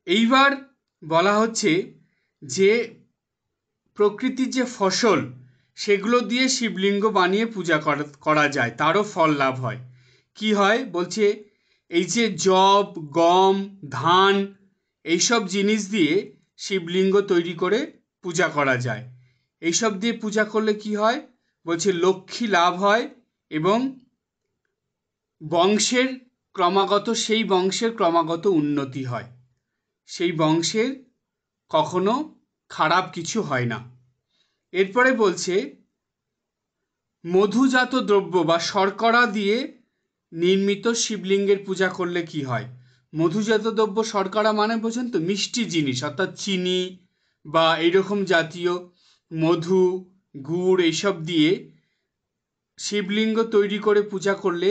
এইবার বলা হচ্ছে যে প্রকৃতির যে ফসল সেগুলো দিয়ে শিবলিঙ্গ বানিয়ে পূজা করা যায়, তারও ফল লাভ হয়। কি হয় বলছে, এই যে যব, গম, ধান, এইসব জিনিস দিয়ে শিবলিঙ্গ তৈরি করে পূজা করা যায়। এইসব দিয়ে পূজা করলে কি হয় বলছে, লক্ষ্মী লাভ হয় এবং সেই বংশের ক্রমাগত উন্নতি হয়, সেই বংশের কখনো খারাপ কিছু হয় না। এরপরে বলছে মধুজাত দ্রব্য বা শর্করা দিয়ে নির্মিত শিবলিঙ্গের পূজা করলে কি হয়। মধুজাত দ্রব্য, শর্করা মানে বোঝেন তো, মিষ্টি জিনিস, অর্থাৎ চিনি বা এইরকম জাতীয় মধু, গুড়, এইসব দিয়ে শিবলিঙ্গ তৈরি করে পূজা করলে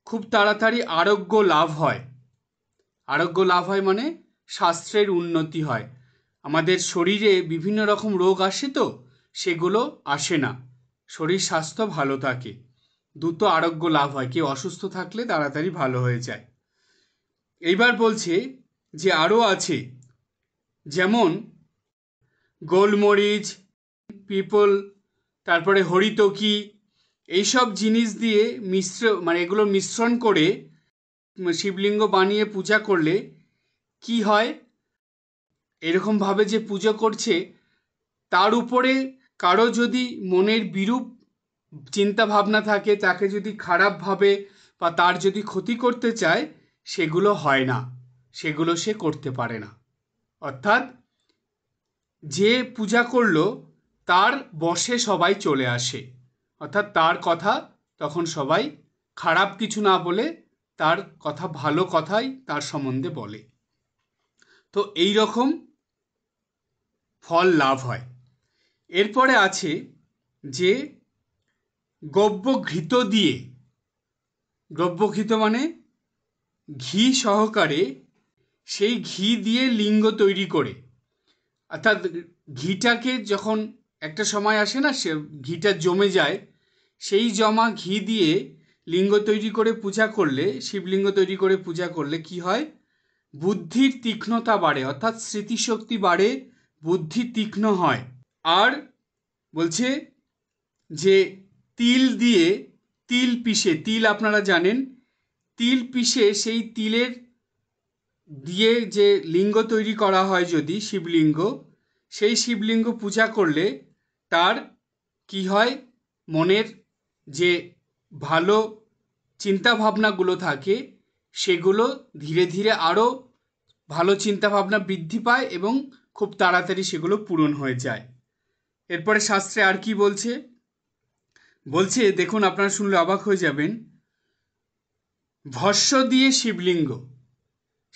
খুব তাড়াতাড়ি আরোগ্য লাভ হয়। আরোগ্য লাভ হয় মানে স্বাস্থ্যের উন্নতি হয়। আমাদের শরীরে বিভিন্ন রকম রোগ আসে, তো সেগুলো আসে না, শরীর স্বাস্থ্য ভালো থাকে, দ্রুত আরোগ্য লাভ হয়, কেউ অসুস্থ থাকলে তাড়াতাড়ি ভালো হয়ে যায়। এইবার বলছে যে আরও আছে, যেমন গোলমরিচ, পিপল, তারপরে হরিতকি, এইসব জিনিস দিয়ে এগুলো মিশ্রণ করে শিবলিঙ্গ বানিয়ে পূজা করলে কি হয়, এরকমভাবে যে পুজো করছে তার উপরে কারো যদি মনের বিরূপ চিন্তা ভাবনা থাকে, তাকে যদি খারাপ ভাবে বা তার যদি ক্ষতি করতে চায়, সেগুলো হয় না, সেগুলো সে করতে পারে না। অর্থাৎ যে পূজা করলো তার বশে সবাই চলে আসে, অর্থাৎ তার কথা তখন সবাই খারাপ কিছু না বলে তার কথা, ভালো কথাই তার সম্বন্ধে বলে। তো এই রকম ফল লাভ হয়। এরপরে আছে যে গব্যঘৃত দিয়ে, গব্যঘৃত মানে ঘি সহকারে, সেই ঘি দিয়ে লিঙ্গ তৈরি করে, অর্থাৎ ঘিটাকে যখন একটা সময় আসে না, সে ঘিটা জমে যায়, সেই জমা ঘি দিয়ে লিঙ্গ তৈরি করে পূজা করলে, শিবলিঙ্গ তৈরি করে পূজা করলে কি হয়, বুদ্ধির তীক্ষ্ণতা বাড়ে, অর্থাৎ স্মৃতিশক্তি বাড়ে, বুদ্ধি তীক্ষ্ণ হয়। আর বলছে যে তিল পিষে, তিল আপনারা জানেন, তিল পিষে সেই তিলের দিয়ে যে লিঙ্গ তৈরি করা হয় যদি শিবলিঙ্গ, সেই শিবলিঙ্গ পূজা করলে তার কি হয়, মনের যে ভালো চিন্তাভাবনাগুলো থাকে সেগুলো ধীরে ধীরে আরও ভালো চিন্তাভাবনা বৃদ্ধি পায় এবং খুব তাড়াতাড়ি সেগুলো পূরণ হয়ে যায়। এরপরে শাস্ত্রে আর কি বলছে, দেখুন আপনারা শুনলে অবাক হয়ে যাবেন, ভস্য দিয়ে শিবলিঙ্গ,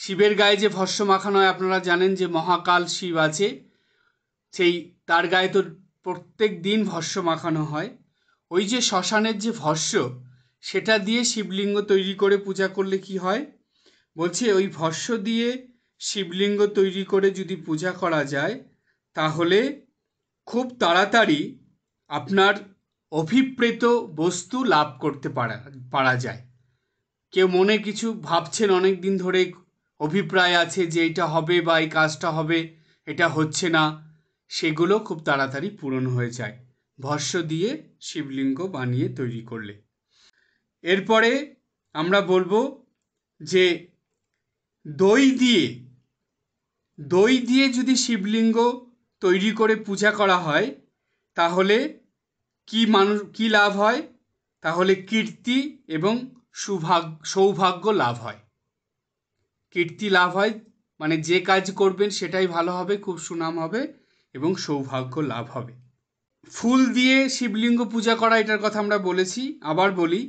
শিবের গায়ে যে ভস্য মাখানো হয়, আপনারা জানেন যে মহাকাল শিব আছে, সেই তার গায়ে তো প্রত্যেক দিন ভস্য মাখানো হয়। ওই যে শ্মশানের যে ভস্য, সেটা দিয়ে শিবলিঙ্গ তৈরি করে পূজা করলে কি হয় বলছে, ওই ভস্য দিয়ে শিবলিঙ্গ তৈরি করে যদি পূজা করা যায়, তাহলে খুব তাড়াতাড়ি আপনার অভিপ্রেত বস্তু লাভ করতে পারা যায়। কেউ মনে কিছু ভাবছেন, অনেক দিন ধরে অভিপ্রায় আছে যে এটা হবে বা এই কাজটা হবে, এটা হচ্ছে না, সেগুলো খুব তাড়াতাড়ি পূরণ হয়ে যায় ভস্য দিয়ে শিবলিঙ্গ বানিয়ে তৈরি করলে। এরপরে আমরা বলবো যে দই দিয়ে যদি শিবলিঙ্গ তৈরি করে পূজা করা হয়, তাহলে কি লাভ হয়, তাহলে কীর্তি এবং সৌভাগ্য লাভ হয়। কীর্তি লাভ হয় মানে যে কাজ করবেন সেটাই ভালো হবে, খুব সুনাম হবে এবং সৌভাগ্য লাভ হবে। ফুল দিয়ে শিবলিঙ্গ পূজা করা, এটার কথা আমরা বলেছি, আবার বলি,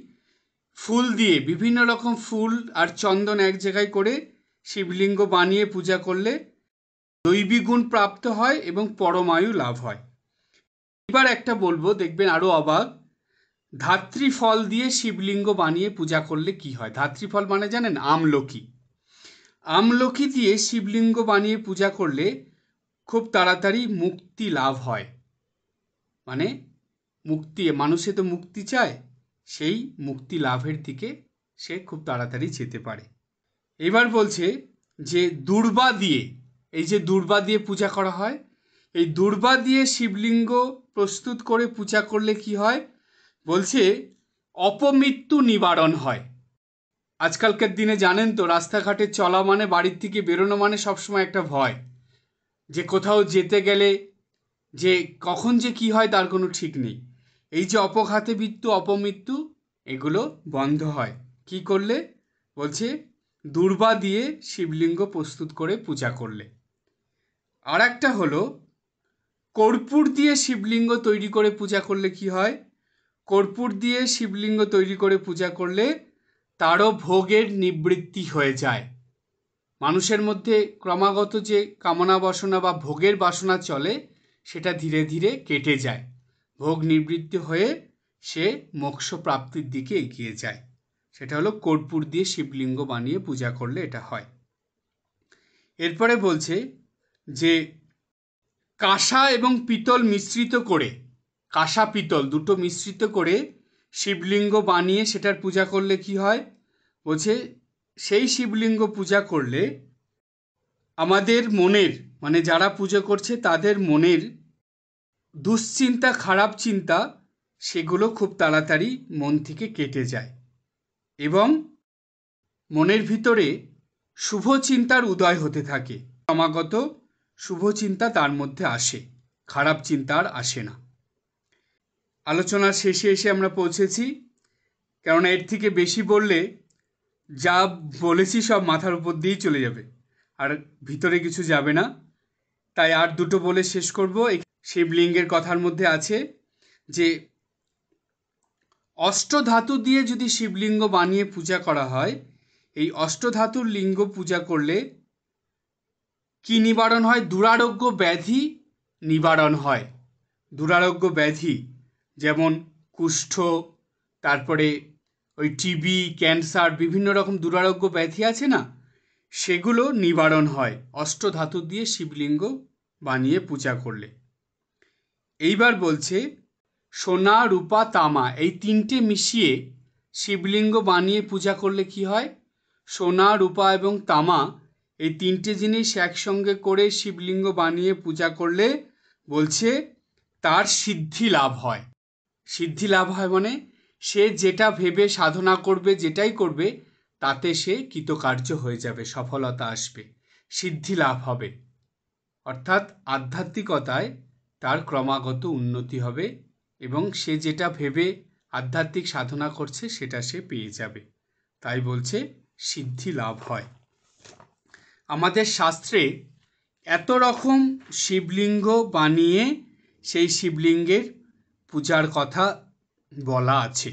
ফুল দিয়ে বিভিন্ন রকম ফুল আর চন্দন এক জায়গায় করে শিবলিঙ্গ বানিয়ে পূজা করলে দৈবী গুণ প্রাপ্ত হয় এবং পরমায়ু লাভ হয়। এবার একটা বলবো, দেখবেন আরো অবাক, ধাত্রী ফল দিয়ে শিবলিঙ্গ বানিয়ে পূজা করলে কি হয়। ধাত্রী ফল মানে জানেন, আমলকি, আমলকি দিয়ে শিবলিঙ্গ বানিয়ে পূজা করলে খুব তাড়াতাড়ি মুক্তি লাভ হয়। মানে মুক্তি, মানুষে তো মুক্তি চায়, সেই মুক্তি লাভের দিকে সে খুব তাড়াতাড়ি যেতে পারে। এবার বলছে যে দূর্বা দিয়ে, এই যে দূর্বা দিয়ে পূজা করা হয়, এই দূর্বা দিয়ে শিবলিঙ্গ প্রস্তুত করে পূজা করলে কি হয় বলছে অপমৃত্যু নিবারণ হয়। আজকালকার দিনে জানেন তো, রাস্তাঘাটে চলা মানে, বাড়ির থেকে বেরোনো মানে সবসময় একটা ভয়, যে কোথাও যেতে গেলে যে কখন যে কি হয় তার কোনো ঠিক নেই। এই যে অপঘাতে মৃত্যু, অপমৃত্যু, এগুলো বন্ধ হয় কি করলে বলছে দূর্বা দিয়ে শিবলিঙ্গ প্রস্তুত করে পূজা করলে। আর একটা হলো কর্পূর দিয়ে শিবলিঙ্গ তৈরি করে পূজা করলে কি হয়, কর্পূর দিয়ে শিবলিঙ্গ তৈরি করে পূজা করলে তারও ভোগের নিবৃত্তি হয়ে যায়। মানুষের মধ্যে ক্রমাগত যে কামনা বাসনা বা ভোগের বাসনা চলে সেটা ধীরে ধীরে কেটে যায়, ভোগ নিবৃত্তি হয়ে সে মোক্ষ প্রাপ্তির দিকে এগিয়ে যায়। সেটা হলো কর্পূর দিয়ে শিবলিঙ্গ বানিয়ে পূজা করলে এটা হয়। এরপরে বলছে যে কাঁসা এবং পিতল মিশ্রিত করে, কাঁসা পিতল দুটো মিশ্রিত করে শিবলিঙ্গ বানিয়ে সেটার পূজা করলে কি হয় বলছে সেই শিবলিঙ্গ পূজা করলে আমাদের মনের, মানে যারা পুজো করছে তাদের মনের দুশ্চিন্তা, খারাপ চিন্তা, সেগুলো খুব তাড়াতাড়ি মন থেকে কেটে যায় এবং মনের ভিতরে শুভ চিন্তার উদয় হতে থাকে। ক্রমাগত শুভ চিন্তা তার মধ্যে আসে, খারাপ চিন্তা আর আসে না। আলোচনার শেষে এসে আমরা পৌঁছেছি, কেননা এর থেকে বেশি বললে যা বলেছি সব মাথার উপর দিয়েই চলে যাবে, আর ভিতরে কিছু যাবে না। তাই আর দুটো বলে শেষ করব। শিবলিঙ্গের কথার মধ্যে আছে যে অষ্টধাতু দিয়ে যদি শিবলিঙ্গ বানিয়ে পূজা করা হয়, এই অষ্টধাতুর লিঙ্গ পূজা করলে কি নিবারণ হয়, দুরারোগ্য ব্যাধি নিবারণ হয়। দুরারোগ্য ব্যাধি যেমন কুষ্ঠ, তারপরে ওই টিবি, ক্যান্সার, বিভিন্ন রকম দুরারোগ্য ব্যাধি আছে না, সেগুলো নিবারণ হয় অষ্টধাতু দিয়ে শিবলিঙ্গ বানিয়ে পূজা করলে। এইবার বলছে সোনা, রূপা, তামা এই তিনটে মিশিয়ে শিবলিঙ্গ বানিয়ে পূজা করলে কি হয়, সোনা, রূপা এবং তামা এই তিনটে জিনিস একসঙ্গে করে শিবলিঙ্গ বানিয়ে পূজা করলে বলছে তার সিদ্ধি লাভ হয়। সিদ্ধি লাভ হয় মানে সে যেটা ভেবে সাধনা করবে, যেটাই করবে, তাতে সে কৃতকার্য হয়ে যাবে, সফলতা আসবে, সিদ্ধি লাভ হবে। অর্থাৎ আধ্যাত্মিকতায় তার ক্রমাগত উন্নতি হবে এবং সে যেটা ভেবে আধ্যাত্মিক সাধনা করছে সেটা সে পেয়ে যাবে। তাই বলছে সিদ্ধি লাভ হয়। আমাদের শাস্ত্রে এত রকম শিবলিঙ্গ বানিয়ে সেই শিবলিঙ্গের পূজার কথা বলা আছে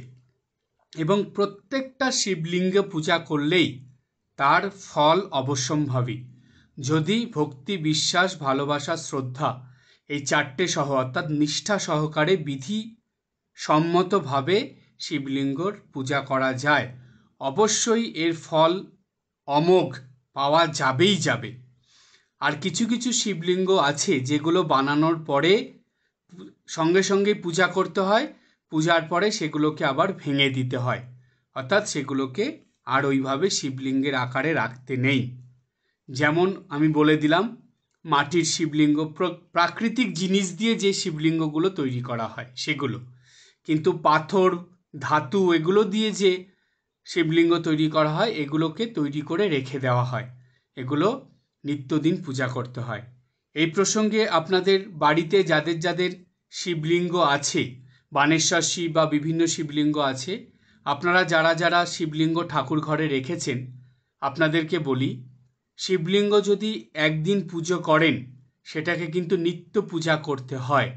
এবং প্রত্যেকটা শিবলিঙ্গ পূজা করলেই তার ফল অবশ্যম্ভাবী, যদি ভক্তি, বিশ্বাস, ভালোবাসা, শ্রদ্ধা এই চারটে সহ অর্থাৎ নিষ্ঠা সহকারে বিধি সম্মতভাবে শিবলিঙ্গর পূজা করা যায়, অবশ্যই এর ফল অমোঘ পাওয়া যাবেই যাবে। আর কিছু কিছু শিবলিঙ্গ আছে যেগুলো বানানোর পরে সঙ্গে সঙ্গে পূজা করতে হয়, পূজার পরে সেগুলোকে আবার ভেঙে দিতে হয়, অর্থাৎ সেগুলোকে আর ওইভাবে শিবলিঙ্গের আকারে রাখতে নেই। যেমন আমি বলে দিলাম মাটির শিবলিঙ্গ, প্রাকৃতিক জিনিস দিয়ে যে শিবলিঙ্গগুলো তৈরি করা হয় সেগুলো, কিন্তু পাথর, ধাতু এগুলো দিয়ে যে শিবলিঙ্গ তৈরি করা হয় এগুলোকে তৈরি করে রেখে দেওয়া হয়, এগুলো নিত্যদিন পূজা করতে হয়। এই প্রসঙ্গে আপনাদের বাড়িতে যাদের যাদের শিবলিঙ্গ আছে, বানেশ্বর শিব বা বিভিন্ন শিবলিঙ্গ আছে, আপনারা যারা যারা শিবলিঙ্গ ঠাকুর ঘরে রেখেছেন, আপনাদেরকে বলি শিবলিঙ্গ যদি একদিন পুজো করেন সেটাকে কিন্তু নিত্য পূজা করতে হয়,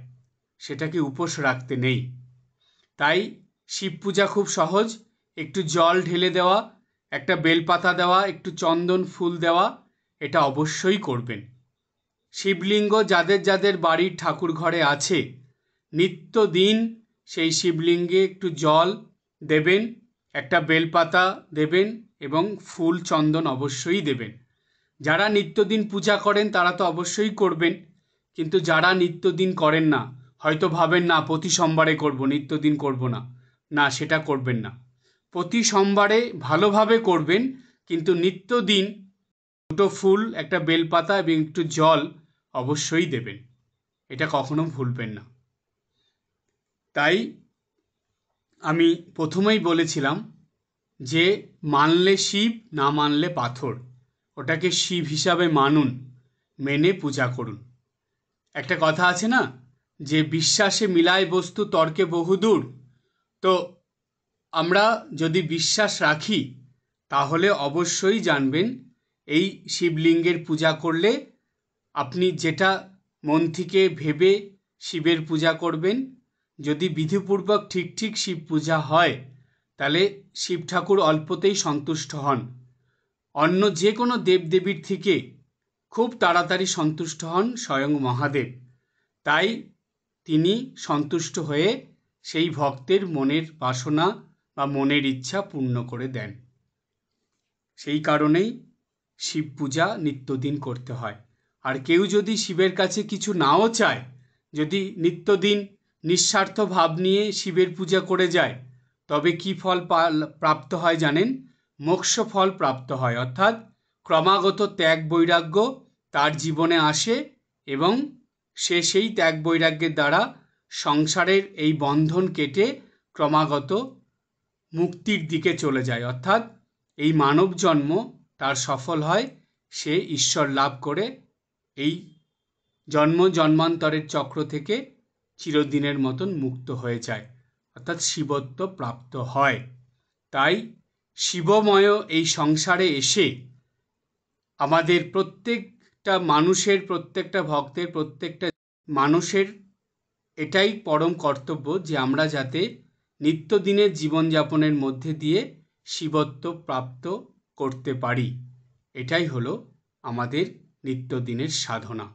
সেটাকে উপোস রাখতে নেই। তাই শিব পূজা খুব সহজ, একটু জল ঢেলে দেওয়া, একটা বেলপাতা দেওয়া, একটু চন্দন ফুল দেওয়া, এটা অবশ্যই করবেন। শিবলিঙ্গ যাদের যাদের বাড়ির ঠাকুর ঘরে আছে নিত্যদিন সেই শিবলিঙ্গে একটু জল দেবেন, একটা বেলপাতা দেবেন এবং ফুল, চন্দন অবশ্যই দেবেন। যারা নিত্যদিন পূজা করেন তারা তো অবশ্যই করবেন, কিন্তু যারা নিত্যদিন করেন না, হয়তো ভাবেন না প্রতি সোমবারে করব, নিত্যদিন করব না, না সেটা করবেন না। প্রতি সোমবারে ভালোভাবে করবেন, কিন্তু নিত্যদিন দুটো ফুল, একটা বেলপাতা এবং একটু জল অবশ্যই দেবেন, এটা কখনো ভুলবেন না। তাই আমি প্রথমেই বলেছিলাম যে মানলে শিব, না মানলে পাথর, ওটাকে শিব হিসাবে মানুন, মেনে পূজা করুন। একটা কথা আছে না, যে বিশ্বাসে মিলায় বস্তু তর্কে বহুদূর। তো আমরা যদি বিশ্বাস রাখি তাহলে অবশ্যই জানবেন এই শিবলিঙ্গের পূজা করলে আপনি যেটা মন থেকে ভেবে শিবের পূজা করবেন, যদি বিধিপূর্বক ঠিক ঠিক শিব পূজা হয় তাহলে শিব ঠাকুর অল্পতেই সন্তুষ্ট হন। অন্য যে কোনো দেবদেবীর থেকে খুব তাড়াতাড়ি সন্তুষ্ট হন স্বয়ং মহাদেব। তাই তিনি সন্তুষ্ট হয়ে সেই ভক্তের মনের বাসনা বা মনের ইচ্ছা পূর্ণ করে দেন। সেই কারণেই শিব পূজা নিত্যদিন করতে হয়। আর কেউ যদি শিবের কাছে কিছু নাও চায়, যদি নিত্যদিন নিঃস্বার্থ ভাব নিয়ে শিবের পূজা করে যায়, তবে কি ফল প্রাপ্ত হয় জানেন? মোক্ষ ফল প্রাপ্ত হয়, অর্থাৎ ক্রমাগত ত্যাগ বৈরাগ্য তার জীবনে আসে এবং সে সেই ত্যাগ বৈরাগ্যের দ্বারা সংসারের এই বন্ধন কেটে ক্রমাগত মুক্তির দিকে চলে যায়, অর্থাৎ এই মানব জন্ম তার সফল হয়, সে ঈশ্বর লাভ করে এই জন্ম জন্মান্তরের চক্র থেকে চিরদিনের মতন মুক্ত হয়ে যায়, অর্থাৎ শিবত্ব প্রাপ্ত হয়। তাই শিবময় এই সংসারে এসে আমাদের প্রত্যেকটা মানুষের, প্রত্যেকটা ভক্তের, প্রত্যেকটা মানুষের এটাই পরম কর্তব্য যে আমরা যাতে নিত্যদিনের জীবনযাপনের মধ্যে দিয়ে শিবত্ব প্রাপ্ত করতে পারি। এটাই হলো আমাদের নিত্যদিনের সাধনা।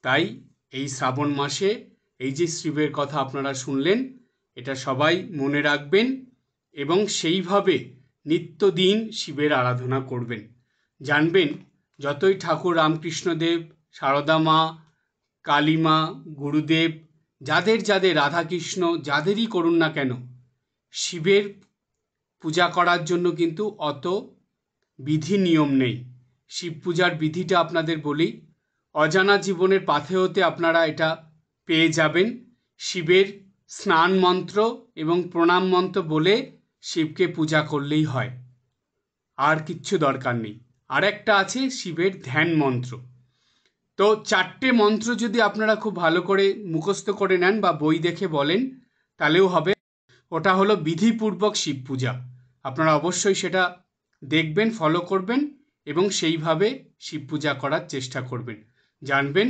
তাই এই শ্রাবণ মাসে এই যে শিবের কথা আপনারা শুনলেন, এটা সবাই মনে রাখবেন এবং সেইভাবে নিত্যদিন শিবের আরাধনা করবেন। জানবেন যতই ঠাকুর রামকৃষ্ণদেব, সারদা মা, কালী মা, গুরুদেব, যাদের যাদের, রাধাকৃষ্ণ যাদেরই করুন না কেন, শিবের পূজা করার জন্য কিন্তু অত বিধি নিয়ম নেই। শিব পূজার বিধিটা আপনাদের বলি, অজানা জীবনের পাথেয়তে আপনারা এটা পেয়ে যাবেন। শিবের স্নান মন্ত্র এবং প্রণাম মন্ত্র বলে শিবকে পূজা করলেই হয়, আর কিচ্ছু দরকার নেই। আর একটা আছে শিবের ধ্যান মন্ত্র। তো 4টে মন্ত্র যদি আপনারা খুব ভালো করে মুখস্থ করে নেন বা বই দেখে বলেন তাহলেও হবে। ওটা হলো বিধিপূর্বক শিব পূজা। আপনারা অবশ্যই সেটা দেখবেন, ফলো করবেন এবং সেইভাবে শিব পূজা করার চেষ্টা করবেন। জানবেন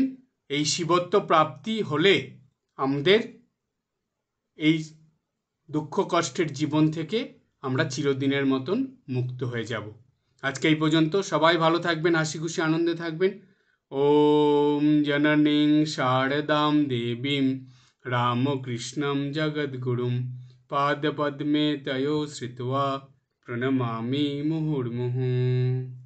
এই শিবত্ব প্রাপ্তি হলে আমাদের এই দুঃখ কষ্টের জীবন থেকে আমরা চিরদিনের মতন মুক্ত হয়ে যাব। আজকে এই পর্যন্ত। সবাই ভালো থাকবেন, হাসি খুশি আনন্দে থাকবেন। ওম জননীং শারদাম দেবীম রামকৃষ্ণম জগদ্গুরুম পাদপদ্মে তয়ো শ্রিত্বা প্রণমামি মুহুর্মুহুঃ।